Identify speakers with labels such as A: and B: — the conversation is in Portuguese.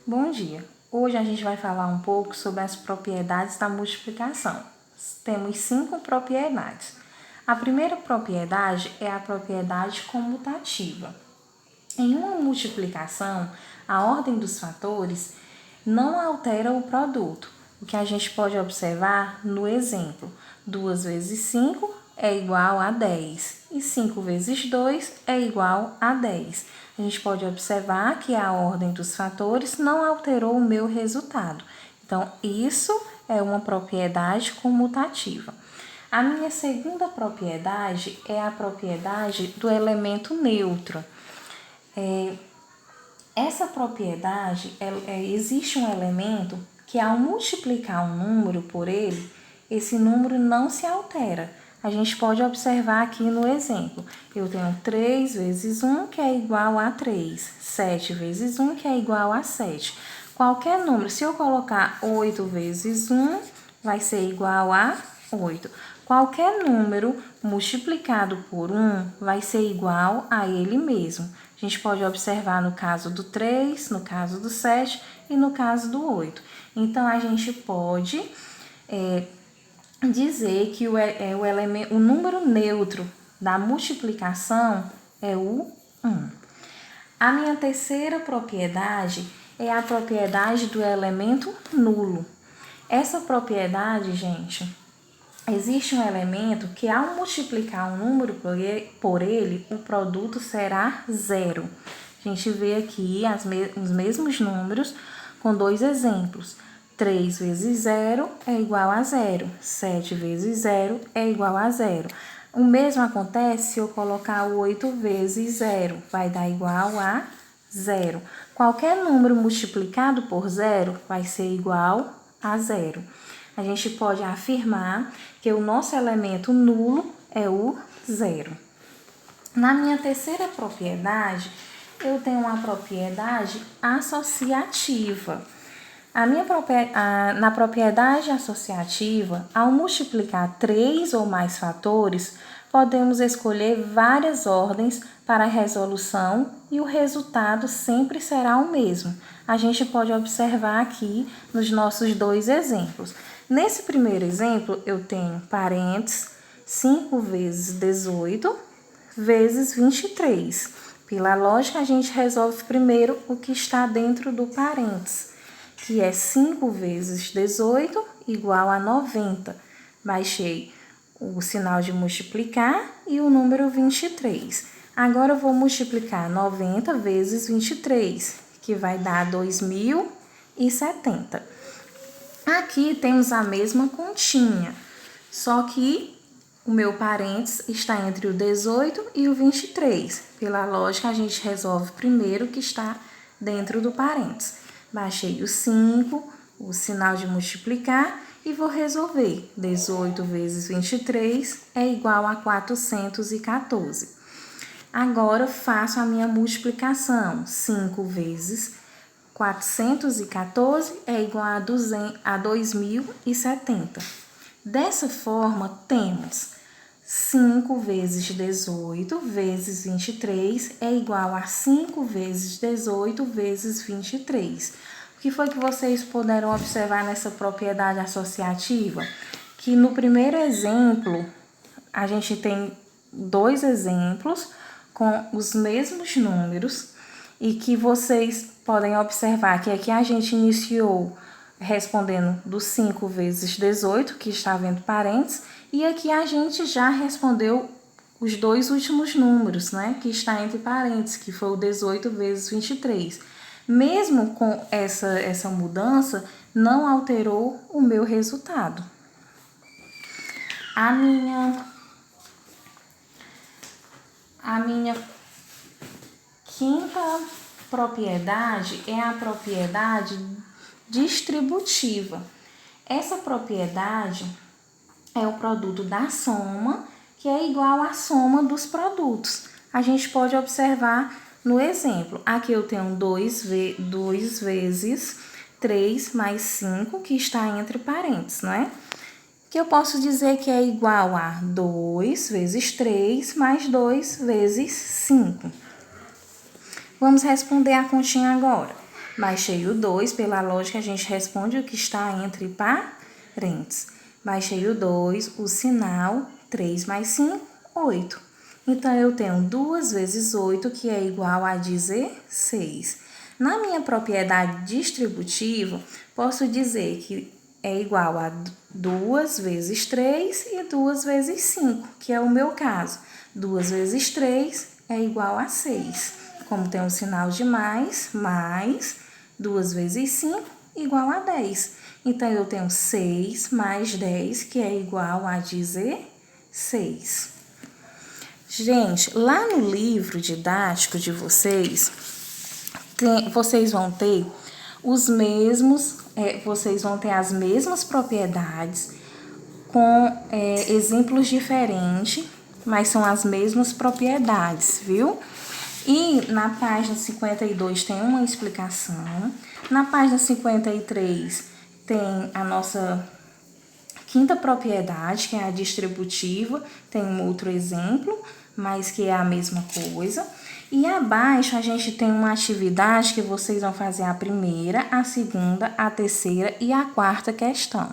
A: Bom dia! Hoje a gente vai falar um pouco sobre as propriedades da multiplicação. Temos 5 propriedades. A primeira propriedade é a propriedade comutativa. Em uma multiplicação, a ordem dos fatores não altera o produto, o que a gente pode observar no exemplo. 2 vezes 5 é igual a 10 e 5 vezes 2 é igual a 10. A gente pode observar que a ordem dos fatores não alterou o meu resultado. Então, isso é uma propriedade comutativa. A minha segunda propriedade é a propriedade do elemento neutro. Essa propriedade, existe um elemento que ao multiplicar um número por ele, esse número não se altera. A gente pode observar aqui no exemplo. Eu tenho 3 vezes 1, que é igual a 3. 7 vezes 1, que é igual a 7. Qualquer número, se eu colocar 8 vezes 1, vai ser igual a 8. Qualquer número multiplicado por 1 vai ser igual a ele mesmo. A gente pode observar no caso do 3, no caso do 7 e no caso do 8. Então, a gente pode dizer que o número neutro da multiplicação é o 1. A minha terceira propriedade é a propriedade do elemento nulo. Essa propriedade, gente, existe um elemento que ao multiplicar um número por ele, o produto será zero. A gente vê aqui os mesmos números com dois exemplos. 3 vezes 0 é igual a 0. 7 vezes 0 é igual a 0. O mesmo acontece se eu colocar 8 vezes 0, vai dar igual a 0. Qualquer número multiplicado por 0 vai ser igual a 0. A gente pode afirmar que o nosso elemento nulo é o 0. Na minha terceira propriedade, eu tenho uma propriedade associativa. Na propriedade associativa, ao multiplicar 3 ou mais fatores, podemos escolher várias ordens para a resolução e o resultado sempre será o mesmo. A gente pode observar aqui nos nossos dois exemplos. Nesse primeiro exemplo, eu tenho parênteses 5 vezes 18 vezes 23. Pela lógica, a gente resolve primeiro o que está dentro do parênteses, que é 5 vezes 18 igual a 90. Baixei o sinal de multiplicar e o número 23. Agora, eu vou multiplicar 90 vezes 23, que vai dar 2070. Aqui temos a mesma continha, só que o meu parênteses está entre o 18 e o 23. Pela lógica, a gente resolve primeiro o que está dentro do parênteses. Baixei o 5, o sinal de multiplicar e vou resolver. 18 vezes 23 é igual a 414. Agora, faço a minha multiplicação. 5 vezes 414 é igual a 2070. Dessa forma, temos 5 vezes 18 vezes 23 é igual a 5 vezes 18 vezes 23. O que foi que vocês puderam observar nessa propriedade associativa? Que no primeiro exemplo, a gente tem dois exemplos com os mesmos números e que vocês podem observar que aqui a gente iniciou respondendo do 5 vezes 18, que estava entre parênteses, e aqui a gente já respondeu os dois últimos números, né, que está entre parênteses, que foi o 18 vezes 23. Mesmo com essa mudança, não alterou o meu resultado. A minha quinta propriedade é a propriedade distributiva. Essa propriedade é o produto da soma, que é igual à soma dos produtos. A gente pode observar no exemplo. Aqui eu tenho 2 vezes 3 mais 5, que está entre parênteses, não é? Que eu posso dizer que é igual a 2 vezes 3 mais 2 vezes 5. Vamos responder a continha agora. Baixei o 2, pela lógica a gente responde o que está entre parênteses. Baixei o 2, o sinal, 3 mais 5, 8. Então, eu tenho 2 vezes 8, que é igual a 16. Na minha propriedade distributiva, posso dizer que é igual a 2 vezes 3 e 2 vezes 5, que é o meu caso. 2 vezes 3 é igual a 6. Como tem um sinal de mais 2 vezes 5 igual a 10. Então, eu tenho 6 mais 10, que é igual a 16. Gente, lá no livro didático de vocês, vocês vão ter vocês vão ter as mesmas propriedades com exemplos diferentes, mas são as mesmas propriedades, viu? E na página 52 tem uma explicação. Na página 53 tem a nossa quinta propriedade, que é a distributiva. Tem um outro exemplo, mas que é a mesma coisa. E abaixo a gente tem uma atividade que vocês vão fazer a primeira, a segunda, a terceira e a quarta questão.